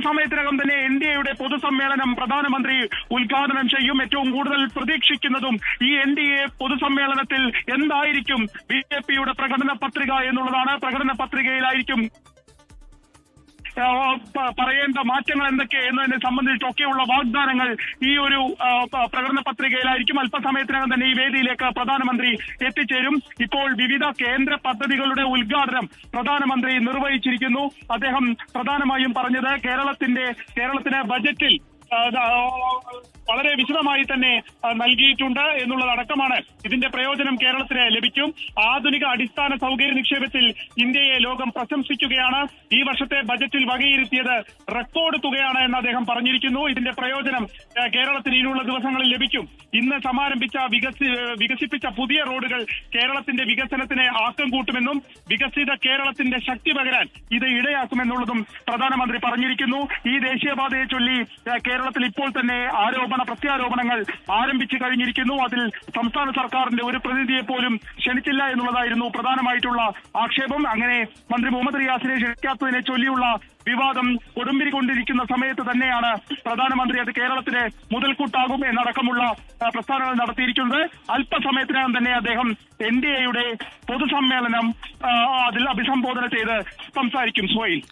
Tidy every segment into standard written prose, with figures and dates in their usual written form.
അല്പസമയത്തിനകം തന്നെ NDAയുടെ പൊതുസമ്മേളനം പ്രധാനമന്ത്രി ഉദ്ഘാടനം ചെയ്യും. ഏറ്റവും കൂടുതൽ പ്രതീക്ഷിക്കുന്നതും ഈ NDA പൊതുസമ്മേളനത്തിൽ എന്തായിരിക്കും BJPയുടെ പ്രകടന പത്രിക എന്നുള്ളതാണ്. പ്രകടന പത്രികയിലായിരിക്കും പറയേണ്ട മാറ്റങ്ങൾ എന്തൊക്കെ എന്നതിനെ സംബന്ധിച്ചൊക്കെയുള്ള വാഗ്ദാനങ്ങൾ ഈ ഒരു പ്രകടന പത്രികയിലായിരിക്കും. അല്പസമയത്തിനകം തന്നെ ഈ വേദിയിലേക്ക് പ്രധാനമന്ത്രി എത്തിച്ചേരും. ഇപ്പോൾ വിവിധ കേന്ദ്ര പദ്ധതികളുടെ ഉദ്ഘാടനം പ്രധാനമന്ത്രി നിർവഹിച്ചിരിക്കുന്നു. അദ്ദേഹം പ്രധാനമായും പറഞ്ഞത് കേരളത്തിന് ബജറ്റിൽ വളരെ വിശദമായി തന്നെ നൽകിയിട്ടുണ്ട് എന്നുള്ളതടക്കമാണ്. ഇതിന്റെ പ്രയോജനം കേരളത്തിന് ലഭിക്കും. ആധുനിക അടിസ്ഥാന സൗകര്യ നിക്ഷേപത്തിൽ ഇന്ത്യയെ ലോകം പ്രശംസിക്കുകയാണ്. ഈ വർഷത്തെ ബജറ്റിൽ വകയിരുത്തിയത് റെക്കോർഡ് തുകയാണ് എന്ന് അദ്ദേഹം പറഞ്ഞിരിക്കുന്നു. ഇതിന്റെ പ്രയോജനം കേരളത്തിന് ഇനിയുള്ള ദിവസങ്ങളിൽ ലഭിക്കും. ഇന്ന് സമാരംഭിച്ച വികസിപ്പിച്ച പുതിയ റോഡുകൾ കേരളത്തിന്റെ വികസനത്തിന് ആക്കം കൂട്ടുമെന്നും വികസിത കേരളത്തിന്റെ ശക്തി പകരാൻ ഇത് ഇടയാക്കുമെന്നുള്ളതും പ്രധാനമന്ത്രി പറഞ്ഞിരിക്കുന്നു. ഈ ദേശീയപാതയെ ചൊല്ലി കേരളത്തിൽ ഇപ്പോൾ തന്നെ പ്രത്യാരോപണങ്ങൾ ആരംഭിച്ചു കഴിഞ്ഞിരിക്കുന്നു. അതിൽ സംസ്ഥാന സർക്കാരിന്റെ ഒരു പ്രതിനിധിയെ പോലും ക്ഷണിച്ചില്ല എന്നുള്ളതായിരുന്നു പ്രധാനമായിട്ടുള്ള ആക്ഷേപം. അങ്ങനെ മന്ത്രി മുഹമ്മദ് റിയാസിനെ ക്ഷണിക്കാത്തതിനെ ചൊല്ലിയുള്ള വിവാദം കൊടുമ്പിരിക്കൊണ്ടിരിക്കുന്ന സമയത്ത് തന്നെയാണ് പ്രധാനമന്ത്രി അത് കേരളത്തിന് മുതൽക്കൂട്ടാകും എന്നടക്കമുള്ള പ്രസ്താവനകൾ നടത്തിയിരിക്കുന്നത്. അല്പസമയത്തിനകം തന്നെ അദ്ദേഹം NDAയുടെ പൊതുസമ്മേളനം അതിൽ അഭിസംബോധന ചെയ്ത് സംസാരിക്കും. സുഹൈൽ,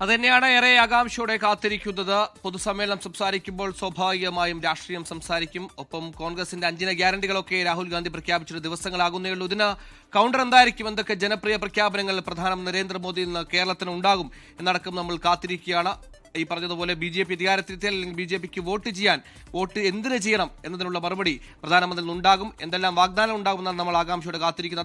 അതുതന്നെയാണ് ഏറെ ആകാംക്ഷയോടെ കാത്തിരിക്കുന്നത്. പൊതുസമ്മേളനം സംസാരിക്കുമ്പോൾ സ്വാഭാവികമായും രാഷ്ട്രീയം സംസാരിക്കും. ഒപ്പം കോൺഗ്രസിന്റെ 5 ഗ്യാരണ്ടികളൊക്കെ രാഹുൽ ഗാന്ധി പ്രഖ്യാപിച്ചിട്ട് ദിവസങ്ങളാകുന്നേ ഉള്ളൂ. ഇതിന് കൗണ്ടർ എന്തായിരിക്കും? എന്തൊക്കെ ജനപ്രിയ പ്രഖ്യാപനങ്ങൾ പ്രധാനമന്ത്രി നരേന്ദ്രമോദിയിൽ നിന്ന് കേരളത്തിന് ഉണ്ടാകും എന്നടക്കം നമ്മൾ കാത്തിരിക്കുകയാണ്. ഈ പറഞ്ഞതുപോലെ BJP അധികാരത്തിലെത്തിയാൽ അല്ലെങ്കിൽ BJPക്ക് വോട്ട് എന്തിനു ചെയ്യണം എന്നതിനുള്ള മറുപടി പ്രധാനമന്ത്രിയിൽ നിന്നുണ്ടാകും. എന്തെല്ലാം വാഗ്ദാനം ഉണ്ടാകുമെന്നാണ് നമ്മൾ ആകാംക്ഷയോടെ കാത്തിരിക്കുന്നത്.